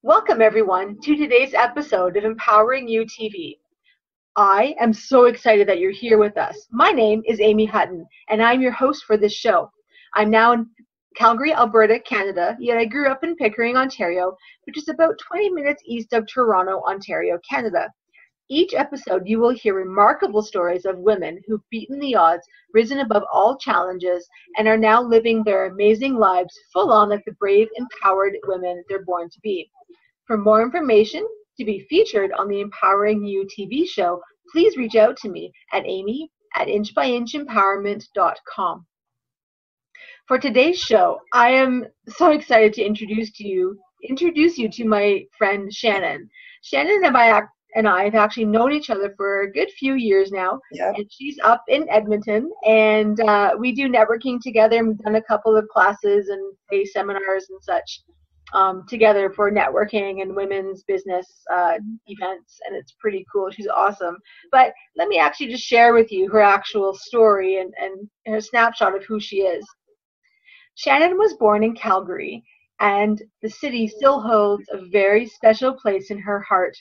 Welcome, everyone, to today's episode of Empowering You TV. I am so excited that you're here with us. My name is Amy Hutton, and I'm your host for this show. I'm now in Calgary, Alberta, Canada, yet I grew up in Pickering, Ontario, which is about 20 minutes east of Toronto, Ontario, Canada. Each episode, you will hear remarkable stories of women who've beaten the odds, risen above all challenges, and are now living their amazing lives full on like the brave, empowered women they're born to be. For more information, to be featured on the Empowering You TV show, please reach out to me at amy@inchbyinchempowerment.com. For today's show, I am so excited to introduce you to my friend Shannon. Shannon and I have actually known each other for a good few years now. Yeah. And she's up in Edmonton, and we do networking together, and we've done a couple of classes and day seminars and such together for networking and women's business events, and it's pretty cool. She's awesome. But let me actually just share with you her actual story and her snapshot of who she is. Shannon was born in Calgary, and the city still holds a very special place in her heart.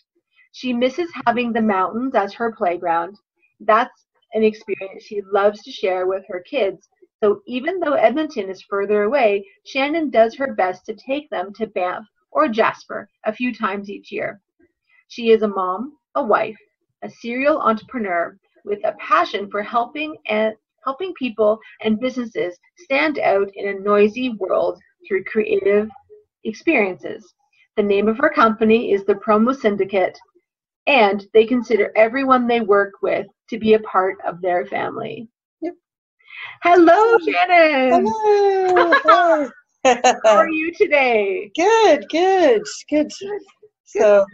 She misses having the mountains as her playground. That's an experience she loves to share with her kids. So even though Edmonton is further away, Shannon does her best to take them to Banff or Jasper a few times each year. She is a mom, a wife, a serial entrepreneur with a passion for helping people and businesses stand out in a noisy world through creative experiences. The name of her company is the Promo Syndicate, and they consider everyone they work with to be a part of their family. Yep. Hello, Shannon. Hello. How are you today? Good. So,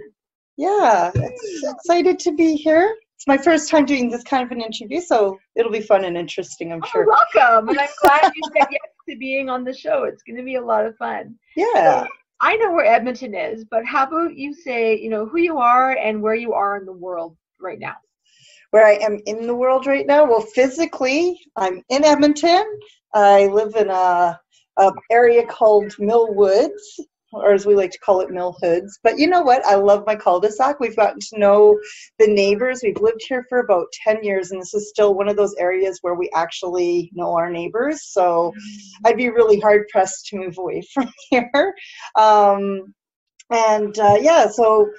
yeah, excited to be here. It's my first time doing this kind of an interview, so it'll be fun and interesting, I'm sure. Welcome, and I'm glad you said yes to being on the show. It's going to be a lot of fun. Yeah. So, I know where Edmonton is, but how about you say, who you are and where you are in the world right now? Where I am in the world right now? Well, physically, I'm in Edmonton. I live in a area called Mill Woods, or as we like to call it, Mill Hoods. But you know what? I love my cul-de-sac. We've gotten to know the neighbors. We've lived here for about 10 years, and this is still one of those areas where we actually know our neighbors. So I'd be really hard-pressed to move away from here. So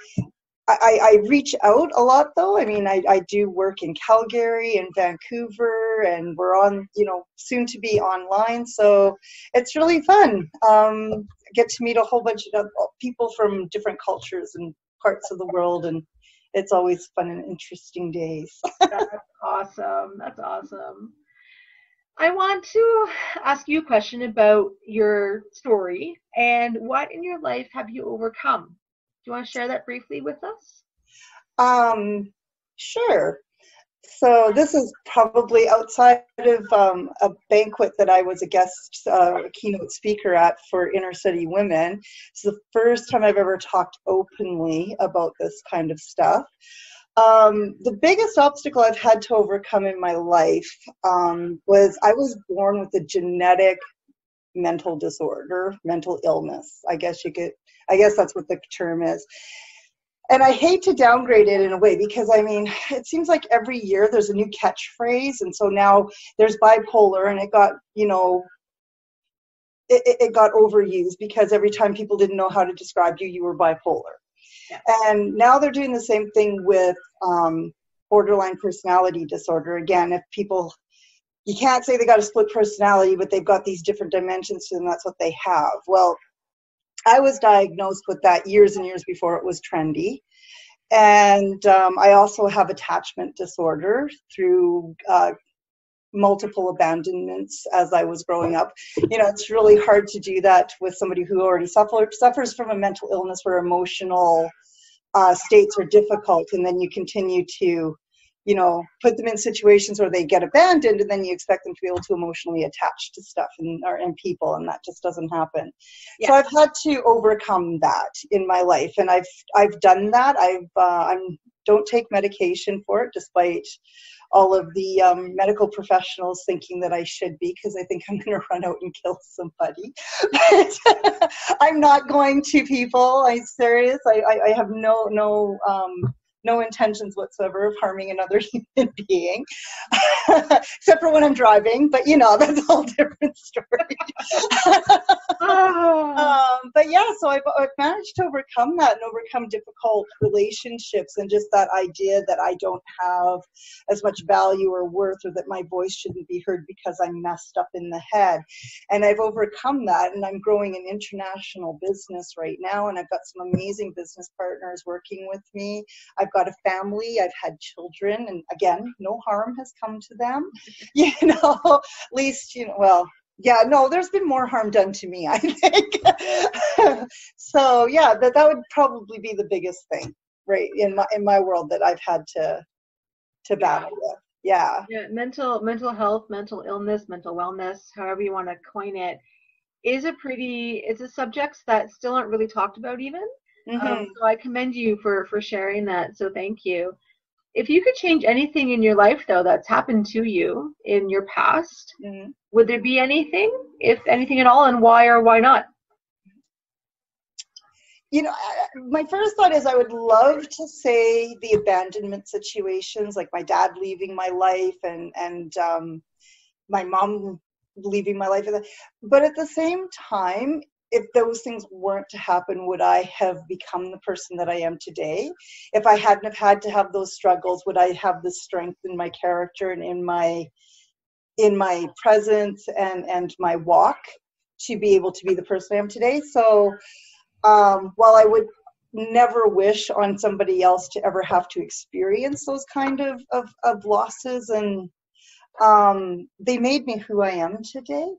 I reach out a lot, though. I mean, I do work in Calgary and Vancouver, and we're on, soon to be online. So it's really fun. Get to meet a whole bunch of people from different cultures and parts of the world, and it's always fun and interesting days. That's awesome. That's awesome. I want to ask you a question about your story and what in your life have you overcome? Do you want to share that briefly with us? Sure. So this is probably outside of a banquet that I was a guest keynote speaker at for inner city women. It's the first time I've ever talked openly about this kind of stuff. The biggest obstacle I've had to overcome in my life was I was born with a genetic mental disorder, mental illness. I guess that's what the term is. And I hate to downgrade it in a way because, I mean, it seems like every year there's a new catchphrase. And so now there's bipolar, and it got, it got overused because every time people didn't know how to describe you, you were bipolar. Yeah. And now they're doing the same thing with borderline personality disorder. Again, you can't say they got a split personality, but they've got these different dimensions to them. That's what they have. Well, I was diagnosed with that years and years before it was trendy. And I also have attachment disorder through multiple abandonments as I was growing up. It's really hard to do that with somebody who already suffers from a mental illness where emotional states are difficult, and then you continue to put them in situations where they get abandoned, and then you expect them to be able to emotionally attach to stuff and people, and that just doesn't happen. Yeah. So I've had to overcome that in my life, and I've done that. I'm don't take medication for it, despite all of the medical professionals thinking that I should be, because I think I'm going to run out and kill somebody. But I'm not going to, people. I'm serious. I have no intentions whatsoever of harming another human being, except for when I'm driving. But that's a whole different story. But yeah, so I've managed to overcome that and overcome difficult relationships, and just that idea that I don't have as much value or worth, or that my voice shouldn't be heard because I'm messed up in the head. And I've overcome that, and I'm growing an international business right now, and I've got some amazing business partners working with me. I've got a family, I've had children, and again, no harm has come to them. At least, well, yeah, no, there's been more harm done to me, I think. So yeah, that would probably be the biggest thing, right, in my world, that I've had to battle with. Yeah. Yeah, mental health, mental illness, mental wellness, however you want to coin it, it's a subjects that still aren't really talked about even. So I commend you for sharing that. So thank you. If you could change anything in your life, though, that's happened to you in your past, would there be anything, if anything at all, and why or why not? My first thought is I would love to say the abandonment situations, like my dad leaving my life and my mom leaving my life. But at the same time, if those things weren't to happen, would I have become the person that I am today? If I hadn't have had to have those struggles, would I have the strength in my character and in my presence and my walk to be able to be the person I am today? So while I would never wish on somebody else to ever have to experience those kind of losses, and they made me who I am today.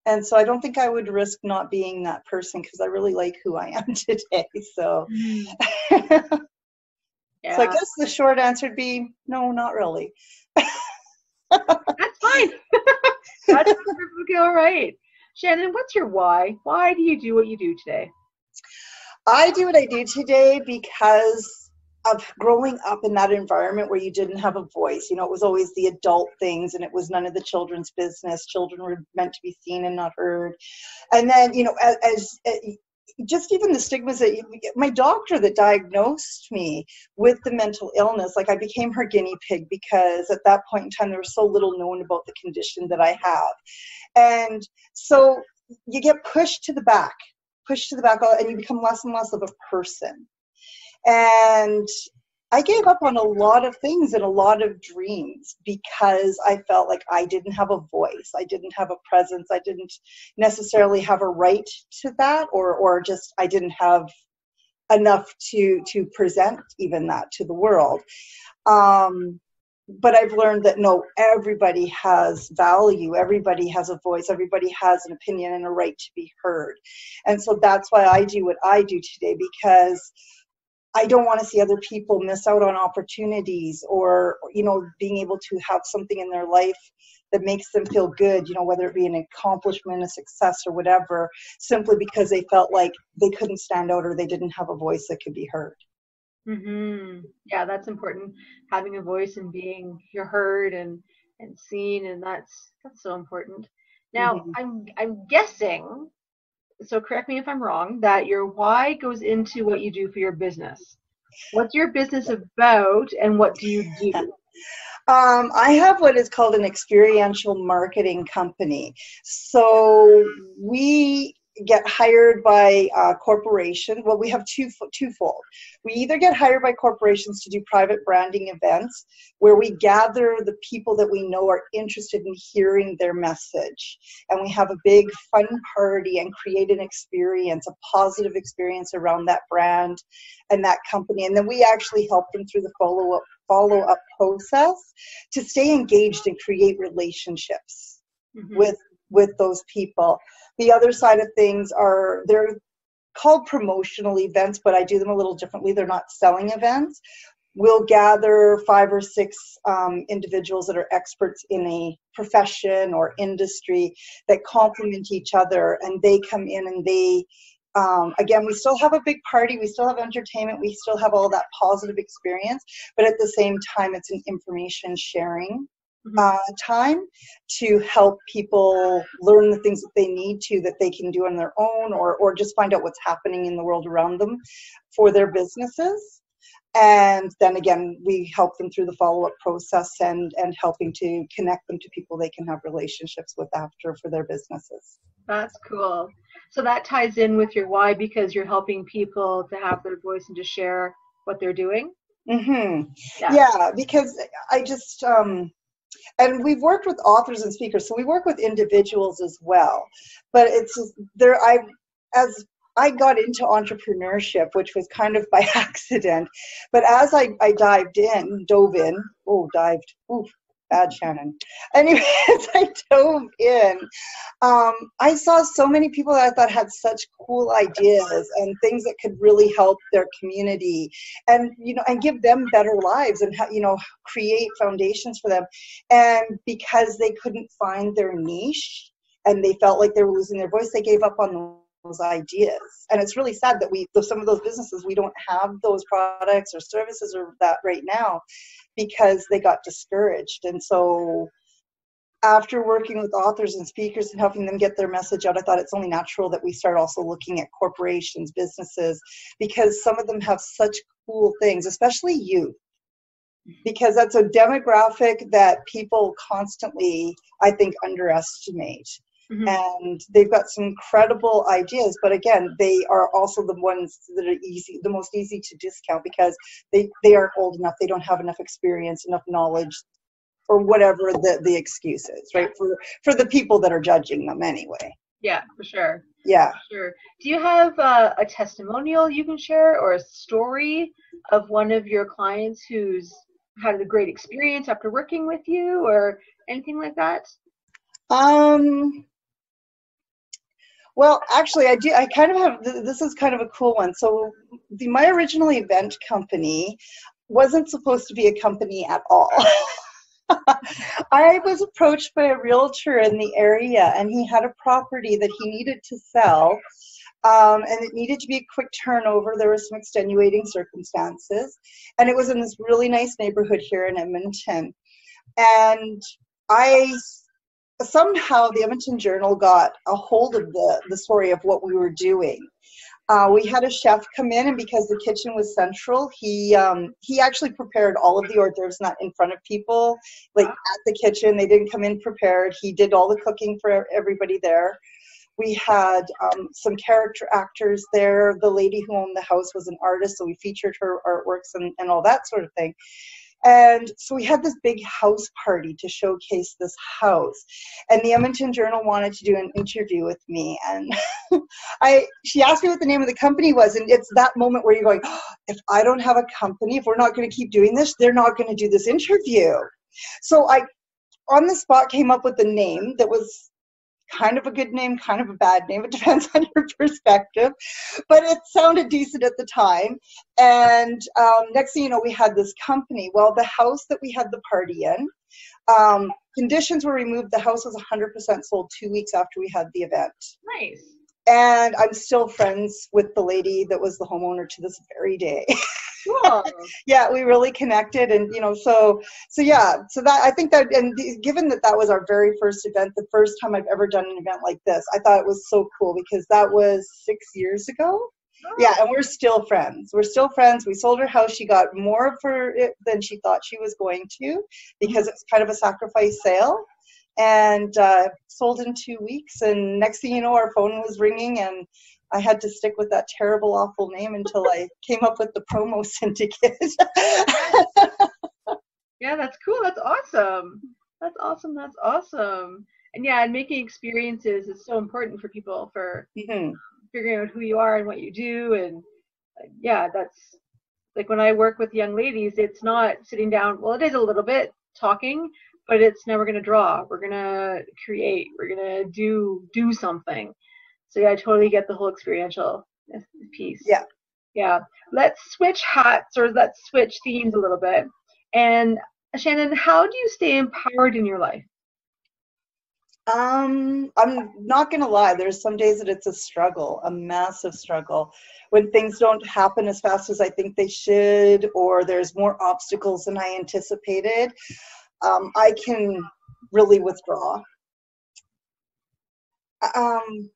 And so I don't think I would risk not being that person, because I really like who I am today. So, Yeah. So I guess the short answer would be no, not really. That's fine. That's perfectly all right. Shannon, what's your why? Why do you do what you do today? I do what I do today because of growing up in that environment where you didn't have a voice. It was always the adult things, and it was none of the children's business. Children were meant to be seen and not heard. And then, as just even the stigmas that my doctor that diagnosed me with the mental illness, like I became her guinea pig, because at that point in time, there was so little known about the condition that I have. And so you get pushed to the back, and you become less and less of a person. And I gave up on a lot of things and a lot of dreams because I felt like I didn't have a voice. I didn't have a presence. I didn't necessarily have a right to that, or just I didn't have enough to present even that to the world. But I've learned that no, everybody has value. Everybody has a voice. Everybody has an opinion and a right to be heard. And so that's why I do what I do today, because I don't want to see other people miss out on opportunities, or, being able to have something in their life that makes them feel good, whether it be an accomplishment, a success, or whatever, simply because they felt like they couldn't stand out or they didn't have a voice that could be heard. Yeah, that's important. Having a voice and being heard and seen, and that's so important. Now, I'm guessing, so correct me if I'm wrong, that your why goes into what you do for your business. What's your business about, and what do you do? I have what is called an experiential marketing company. So we get hired by corporation. Well, we have twofold. We either get hired by corporations to do private branding events where we gather the people that we know are interested in hearing their message. And we have a big fun party and create an experience, a positive experience around that brand and that company. And then we actually help them through the follow-up process to stay engaged and create relationships with those people. The other side of things they're called promotional events, but I do them a little differently. They're not selling events. We'll gather 5 or 6 individuals that are experts in a profession or industry that complement each other, and they come in and they Again, we still have a big party, we still have entertainment, we still have all that positive experience, but at the same time, it's an information sharing time to help people learn the things that they need to, that they can do on their own, or just find out what's happening in the world around them for their businesses. And then again, we help them through the follow-up process and helping to connect them to people they can have relationships with after for their businesses. That's cool. So that ties in with your why, because you're helping people to have their voice and to share what they're doing. Yeah, because I just, and we've worked with authors and speakers, so we work with individuals as well. But it's just, as I got into entrepreneurship, which was kind of by accident, but as I dove in, bad Shannon. Anyways, I dove in. I saw so many people that I thought had such cool ideas and things that could really help their community, and and give them better lives, and create foundations for them. And because they couldn't find their niche and they felt like they were losing their voice, they gave up on those ideas. And it's really sad that some of those businesses, we don't have those products or services or that right now, because they got discouraged. And so after working with authors and speakers and helping them get their message out, I thought it's only natural that we start also looking at corporations, businesses, because some of them have such cool things, especially youth, because that's a demographic that people constantly, I think, underestimate. And they've got some incredible ideas, but again, they are also the ones that are the most easy to discount, because they aren't old enough, they don't have enough experience, enough knowledge, or whatever the excuse is, right? For the people that are judging them anyway. Yeah, for sure. Yeah. For sure. Do you have a testimonial you can share, or a story of one of your clients who's had a great experience after working with you, or anything like that? Well, actually, I do. I kind of have. This is kind of a cool one. So, my original event company wasn't supposed to be a company at all. I was approached by a realtor in the area, and he had a property that he needed to sell, and it needed to be a quick turnover. There were some extenuating circumstances, and it was in this really nice neighborhood here in Edmonton. And somehow the Edmonton Journal got a hold of the story of what we were doing. We had a chef come in, and because the kitchen was central, he actually prepared all of the hors d'oeuvres, not in front of people, like at the kitchen. They didn't come in prepared. He did all the cooking for everybody there. We had some character actors there. The lady who owned the house was an artist, so we featured her artworks and all that sort of thing. And so we had this big house party to showcase this house. And the Edmonton Journal wanted to do an interview with me. And she asked me what the name of the company was. And it's that moment where you're going, oh, if I don't have a company, if we're not going to keep doing this, they're not going to do this interview. So I, on the spot, came up with a name that was kind of a good name, kind of a bad name. It depends on your perspective, but it sounded decent at the time. And next thing you know, we had this company. Well, the house that we had the party in, conditions were removed. The house was 100% sold 2 weeks after we had the event. Nice. And I'm still friends with the lady that was the homeowner to this very day. Cool. Yeah, we really connected, and so that, I think that, and given that was our very first event, the first time I've ever done an event like this, I thought it was so cool, because that was 6 years ago. Oh. Yeah, and we're still friends. We sold her house. She got more for it than she thought she was going to, because it's kind of a sacrifice sale, and sold in 2 weeks. And next thing you know, our phone was ringing, and I had to stick with that terrible, awful name until I came up with the promo syndicate. Yeah, that's cool. That's awesome. That's awesome. And yeah, and making experiences is so important for people, for figuring out who you are and what you do. And yeah, that's like when I work with young ladies, it's not sitting down. Well, it is a little bit talking, but it's now we're going to draw. We're going to create. We're going to do something. So yeah, I totally get the whole experiential piece. Yeah. Yeah. Let's switch hats, or let's switch themes a little bit. And Shannon, how do you stay empowered in your life? I'm not gonna lie, there's some days that it's a struggle, a massive struggle. When things don't happen as fast as I think they should, or there's more obstacles than I anticipated, I can really withdraw. Um,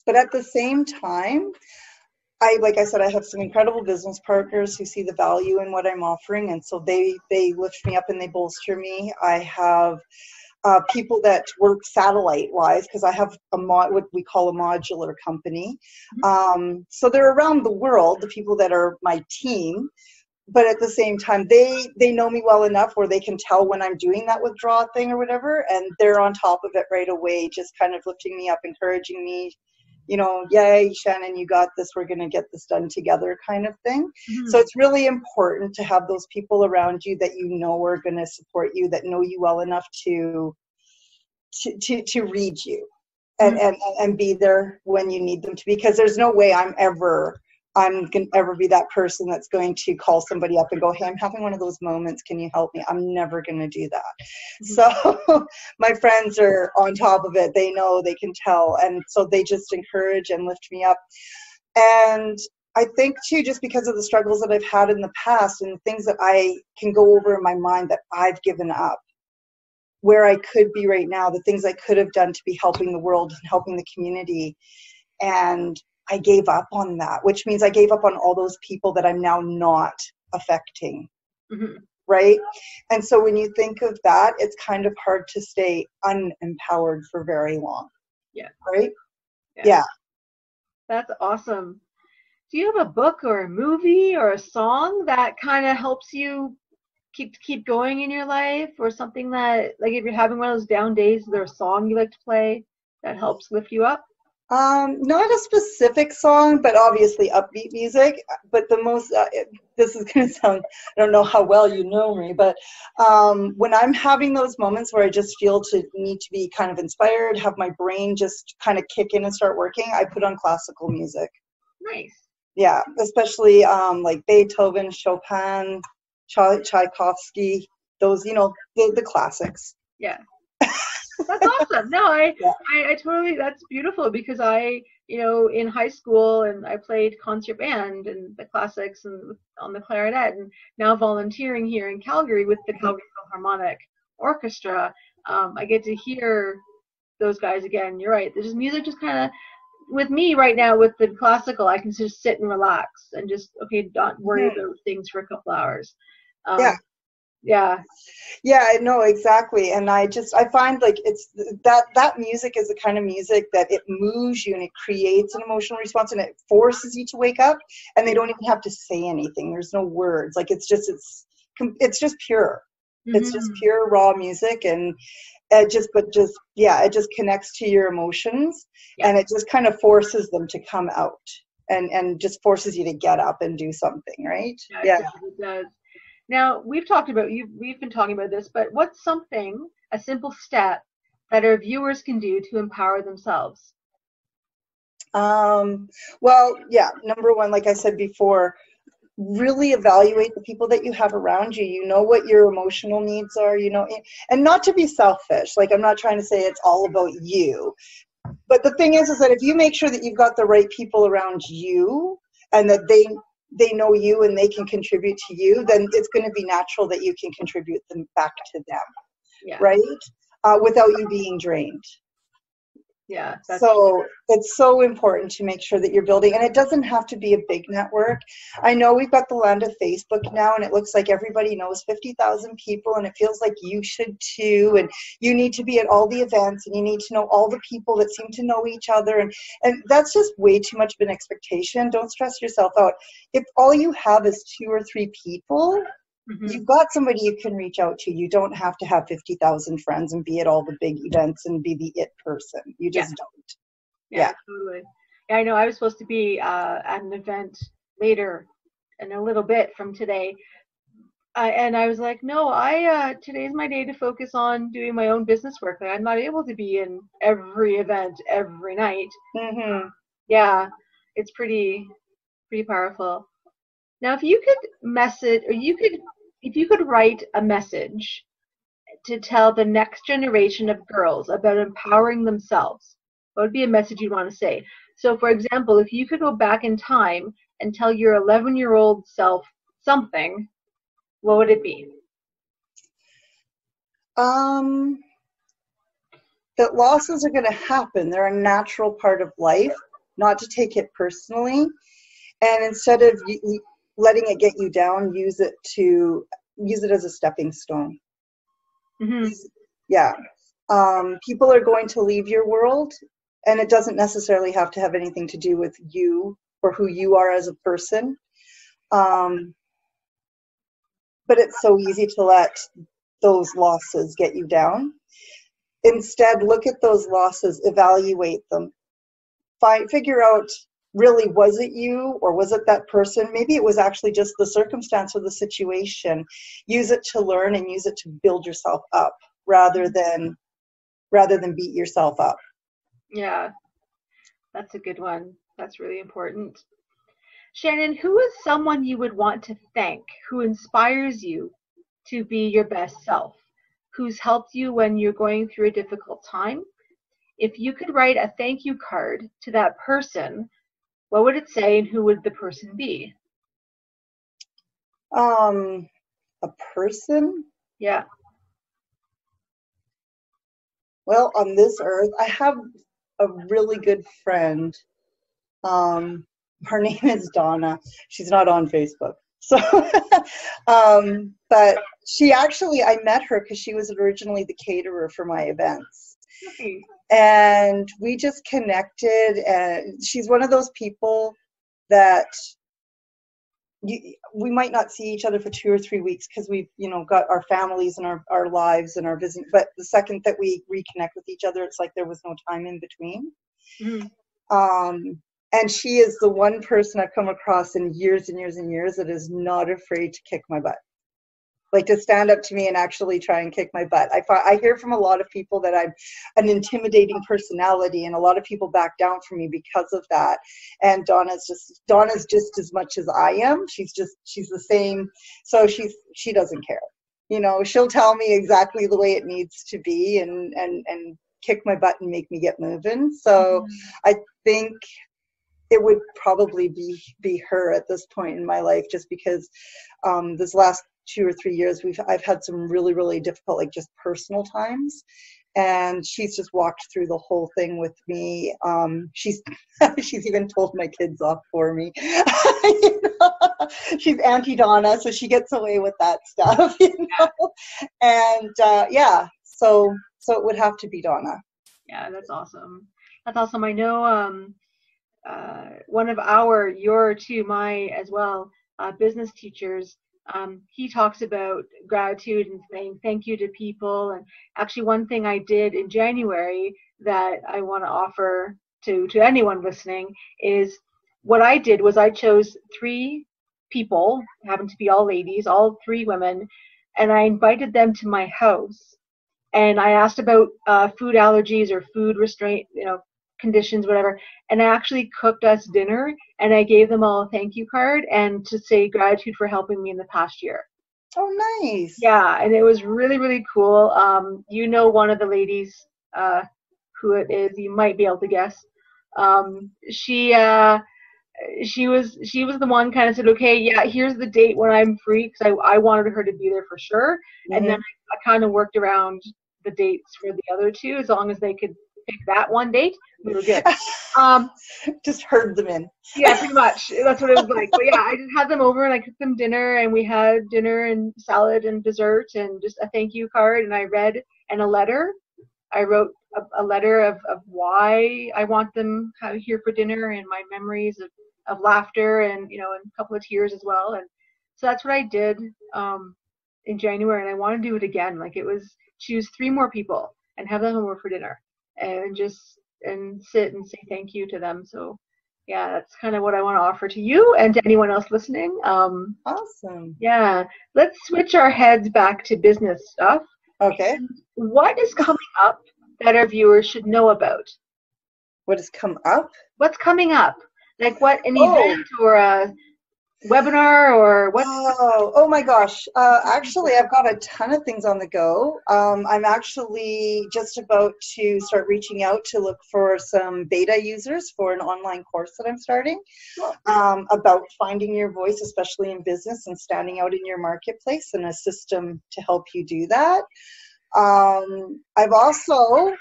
but at the same time, like I said, I have some incredible business partners who see the value in what I'm offering, and so they lift me up and they bolster me. I have people that work satellite wise, because I have what we call a modular company. So they're around the world, the people that are my team, but at the same time, they know me well enough where they can tell when I'm doing that withdrawal thing or whatever, and they're on top of it right away, just kind of lifting me up, encouraging me, yay, Shannon, you got this, we're going to get this done together kind of thing. So it's really important to have those people around you that are going to support you, that know you well enough to read you and be there when you need them to be, because there's no way I'm going to ever be that person that's going to call somebody up and go, hey, I'm having one of those moments, can you help me? I'm never going to do that. So my friends are on top of it. They know, they can tell. And so they just encourage and lift me up. And I think too, just because of the struggles that I've had in the past and the things that I can go over in my mind that I've given up, where I could be right now, the things I could have done to be helping the world and helping the community. And I gave up on that, which means I gave up on all those people that I'm now not affecting. Right? And so when you think of that, it's kind of hard to stay unempowered for very long. Yeah. Right? Yeah. That's awesome. Do you have a book or a movie or a song that kind of helps you keep going in your life, or something that, like, if you're having one of those down days, is there a song you like to play that helps lift you up? Not a specific song, but obviously upbeat music. But the most, this is going to sound, I don't know how well you know me, but when I'm having those moments where I just feel need to be kind of inspired, have my brain just kind of kick in and start working, I put on classical music. Nice. Yeah, especially like Beethoven, Chopin, Tchaikovsky, those, the classics. Yeah. That's awesome. No, I totally, that's beautiful, because I, in high school, and I played concert band and the classics and on the clarinet, and now volunteering here in Calgary with the Calgary Philharmonic Orchestra, I get to hear those guys again. You're right. There's just music just kind of, with me right now with the classical, I can just sit and relax and just, okay, don't worry about things for a couple hours. Yeah, no, exactly. And I find like it's that music is the kind of music that it moves you and it creates an emotional response and it forces you to wake up, and they don't even have to say anything. There's no words. Like it's just pure. It's just pure raw music, and it just connects to your emotions, and it just kind of forces them to come out and just forces you to get up and do something, right? Yeah. It does. Now, we've been talking about this, but what's a simple step that our viewers can do to empower themselves? Well, yeah, number one, like I said before, really evaluate the people that you have around you. You know what your emotional needs are, and not to be selfish. Like, I'm not trying to say it's all about you. But the thing is that if you make sure that you've got the right people around you and that they know you and they can contribute to you, then it's going to be natural that you can contribute them back to them, right? Without you being drained. Yeah. So it's so important to make sure that you're building, and it doesn't have to be a big network. I know we've got the land of Facebook now, and it looks like everybody knows 50,000 people, and it feels like you should too, and you need to be at all the events, and you need to know all the people that seem to know each other, and that's just way too much of an expectation. Don't stress yourself out. If all you have is 2 or 3 people, you've got somebody you can reach out to. You don't have to have 50,000 friends and be at all the big events and be the it person. You just don't. Yeah, totally. Yeah, I know I was supposed to be at an event later in a little bit from today. And I was like, no, today's my day to focus on doing my own business work. Like, I'm not able to be in every event every night. Yeah, it's pretty powerful. Now, if you could message, or if you could write a message to tell the next generation of girls about empowering themselves, what would be a message you'd want to say? So, for example, if you could go back in time and tell your 11-year-old self something, what would it be? That losses are going to happen. They're a natural part of life, not to take it personally. And instead of letting it get you down, use it as a stepping stone. Mm-hmm. Yeah. People are going to leave your world, and it doesn't necessarily have to have anything to do with you or who you are as a person. But it's so easy to let those losses get you down. Instead, look at those losses, evaluate them, figure out, really, was it you or was it that person? Maybe it was actually just the circumstance or the situation. Use it to learn and use it to build yourself up rather than beat yourself up. Yeah, that's a good one. That's really important. Shannon, who is someone you would want to thank, who inspires you to be your best self, who's helped you when you're going through a difficult time? If you could write a thank you card to that person, what would it say and who would the person be? A person? Yeah. Well, on this earth, I have a really good friend. Her name is Donna. She's not on Facebook. So, but she actually, I met her because she was originally the caterer for my events. Nice. And we just connected, and she's one of those people that we might not see each other for 2 or 3 weeks because we've, got our families and our lives and our business. But the second that we reconnect with each other, it's like there was no time in between. Mm-hmm. And she is the one person I've come across in years and years and years that is not afraid to kick my butt. Like to stand up to me and actually try and kick my butt. I hear from a lot of people that I'm an intimidating personality, and a lot of people back down from me because of that. And Donna's just as much as I am. She's the same. So she doesn't care. She'll tell me exactly the way it needs to be and kick my butt and make me get moving. So I think it would probably be her at this point in my life, just because this last 2 or 3 years I've had some really, really difficult, like just personal times, and she's just walked through the whole thing with me. She's even told my kids off for me. She's Auntie Donna, so she gets away with that stuff, And so it would have to be Donna. Yeah, that's awesome. That's awesome. I know one of your two, my as well, business teachers, he talks about gratitude and saying thank you to people. And actually one thing I did in January that I want to offer to anyone listening is what I did was I chose 3 people, happened to be all ladies, all 3 women, and I invited them to my house. And I asked about food allergies or food restraint, conditions, whatever. And I actually cooked us dinner, and I gave them all a thank you card and to say gratitude for helping me in the past year. Oh, nice. Yeah, and it was really, really cool. One of the ladies who it is, you might be able to guess. She was the one kind of said, okay, yeah, here's the date when I'm free, because I wanted her to be there for sure. Mm-hmm. And then I kind of worked around the dates for the other 2, as long as they could pick that one date, we were good. Just herd them in. Yeah, pretty much. That's what it was like. But yeah, I just had them over and I cooked them dinner, and we had dinner and salad and dessert and just a thank you card, and I read and a letter. I wrote a letter of why I want them here for dinner, and my memories of laughter and and a couple of tears as well. And so that's what I did in January, and I want to do it again. Like, it was choose 3 more people and have them over for dinner and sit and say thank you to them. So yeah, that's kind of what I want to offer to you and to anyone else listening. Awesome. Yeah, let's switch our heads back to business stuff. Okay. What is coming up that our viewers should know about? What has come up? What's coming up? Like what, an event or a webinar or what? Oh my gosh. Actually, I've got a ton of things on the go. I'm actually just about to start reaching out to look for some beta users for an online course that I'm starting about finding your voice, especially in business, and standing out in your marketplace, and a system to help you do that. I've also,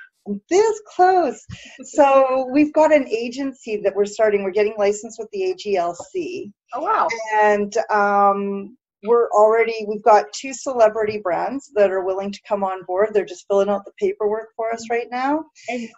this close. So we've got an agency that we're starting. We're getting licensed with the AGLC. Oh, wow. And we've got 2 celebrity brands that are willing to come on board. They're just filling out the paperwork for us right now. And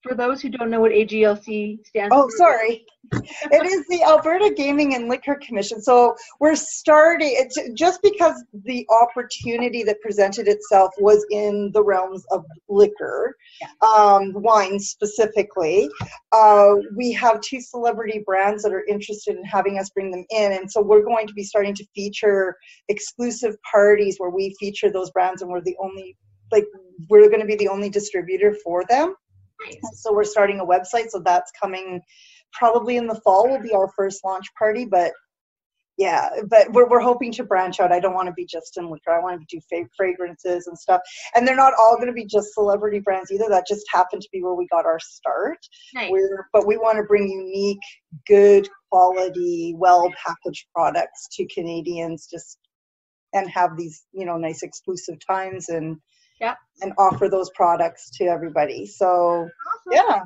for those who don't know what AGLC stands for. Oh, sorry. It is the Alberta Gaming and Liquor Commission. So we're starting, it's just because the opportunity that presented itself was in the realms of liquor, wine specifically. We have 2 celebrity brands that are interested in having us bring them in. And so we're going to be starting to feature exclusive parties where we feature those brands, and we're going to be the only distributor for them. Nice. So we're starting a website, so that's coming probably in the fall will be our first launch party, but we're hoping to branch out. I don't want to be just in liquor. I want to do fragrances and stuff. And they're not all going to be just celebrity brands either. That just happened to be where we got our start. Nice. But we want to bring unique, good quality, well-packaged products to Canadians and have these, nice exclusive times and offer those products to everybody. So, awesome. Yeah.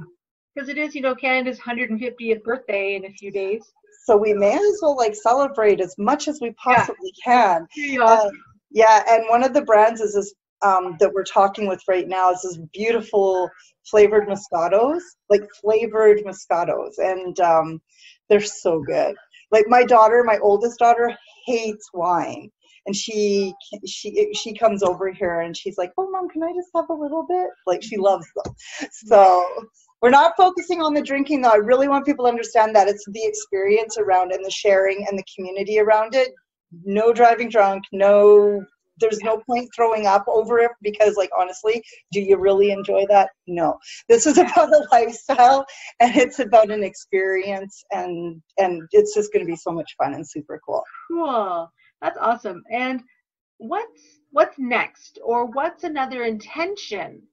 Because it is, Canada's 150th birthday in a few days. So we may as well celebrate as much as we possibly can. Awesome. And one of the brands is this that we're talking with right now is this beautiful flavored Moscatos, and they're so good. Like my oldest daughter hates wine. And she comes over here and she's like, "Oh, Mom, can I just have a little bit?" Like, she loves them. So we're not focusing on the drinking, though. I really want people to understand that it's the experience around and the sharing and the community around it. No driving drunk. There's no point throwing up over it because, honestly, do you really enjoy that? No. This is about a lifestyle, and it's about an experience, and it's just going to be so much fun and super cool. Cool. That's awesome. And what's next, or what's another intention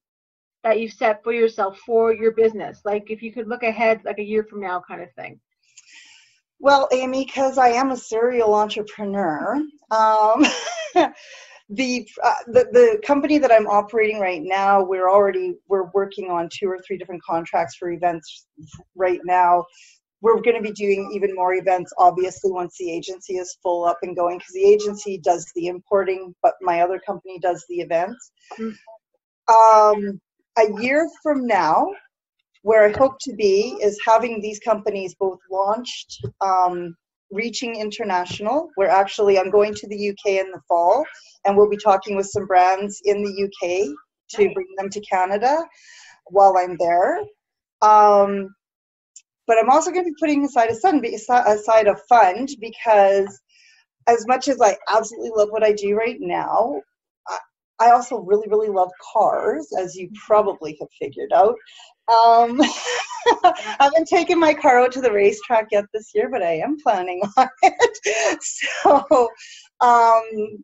that you've set for yourself for your business? Like, if you could look ahead, like a year from now, kind of thing. Well, Amy, because I am a serial entrepreneur, the company that I'm operating right now, we're working on 2 or 3 different contracts for events right now. We're going to be doing even more events, obviously, once the agency is full up and going, because the agency does the importing, but my other company does the events. A year from now, where I hope to be is having these companies both launched, reaching international. I'm going to the UK in the fall, and we'll be talking with some brands in the UK to bring them to Canada while I'm there. But I'm also going to be putting aside a fund, because as much as I absolutely love what I do right now, I also really, really love cars, as you probably have figured out. I haven't taken my car out to the racetrack yet this year, but I am planning on it. So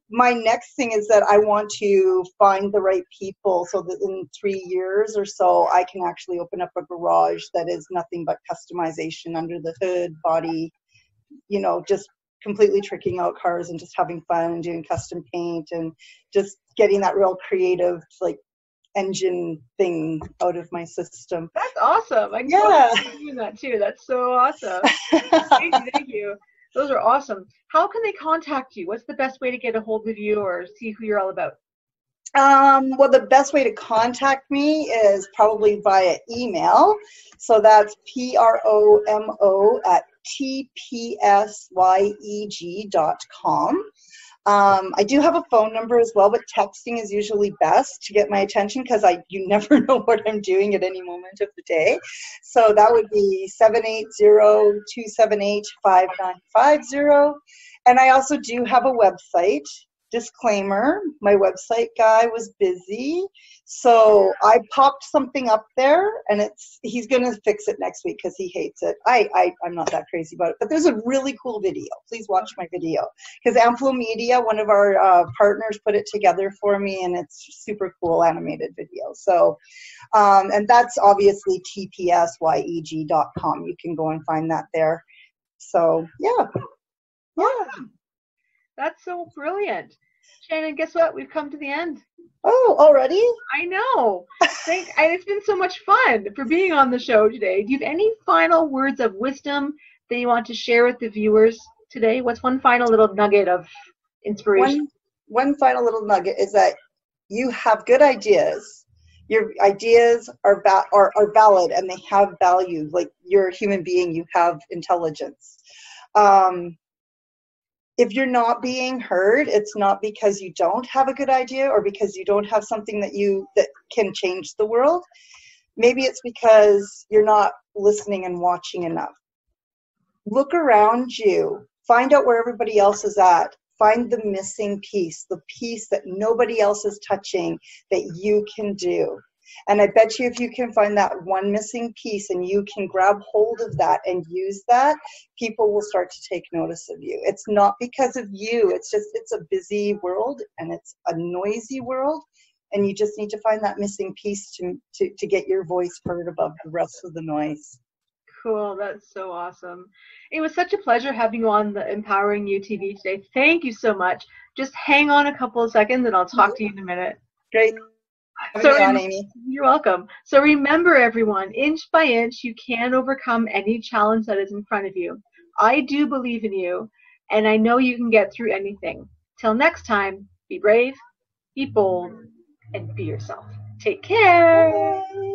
my next thing is that I want to find the right people so that in 3 years or so, I can actually open up a garage that is nothing but customization under the hood, body, just completely tricking out cars and just having fun and doing custom paint and just getting that real creative, engine thing out of my system. That's awesome. I can do that too. That's so awesome. Thank you. Those are awesome. How can they contact you? What's the best way to get a hold of you or see who you're all about? Well, the best way to contact me is probably via email. So that's promo@tpsyeg.com. I do have a phone number as well, but texting is usually best to get my attention, because you never know what I'm doing at any moment of the day. So that would be 780-278-5950. And I also do have a website, disclaimer, my website guy was busy, so I popped something up there, and he's gonna fix it next week because he hates it. I'm not that crazy about it, but there's a really cool video. Please watch my video, because Amplo Media, one of our partners, put it together for me, and it's super cool animated video. So, and that's obviously tpsyeg.com. You can go and find that there. So yeah. That's so brilliant. Shannon, guess what? We've come to the end. Oh, already? I know. It's been so much fun for being on the show today. Do you have any final words of wisdom that you want to share with the viewers today? What's one final little nugget of inspiration? One final little nugget is that you have good ideas. Your ideas are valid, and they have value. Like, you're a human being, you have intelligence. If you're not being heard, it's not because you don't have a good idea or because you don't have something that can change the world. Maybe it's because you're not listening and watching enough. Look around you. Find out where everybody else is at. Find the missing piece, the piece that nobody else is touching that you can do. And I bet you if you can find that one missing piece and you can grab hold of that and use that, people will start to take notice of you. It's not because of you. It's a busy world, and it's a noisy world, and you just need to find that missing piece to get your voice heard above the rest of the noise. Cool. That's so awesome. It was such a pleasure having you on the Empowering You TV today. Thank you so much. Just hang on a couple of seconds and I'll talk to you in a minute. Great. Amy. You're welcome. So remember, everyone, inch by inch, you can overcome any challenge that is in front of you. I do believe in you, and I know you can get through anything. Till next time, be brave, be bold, and be yourself. Take care. Bye.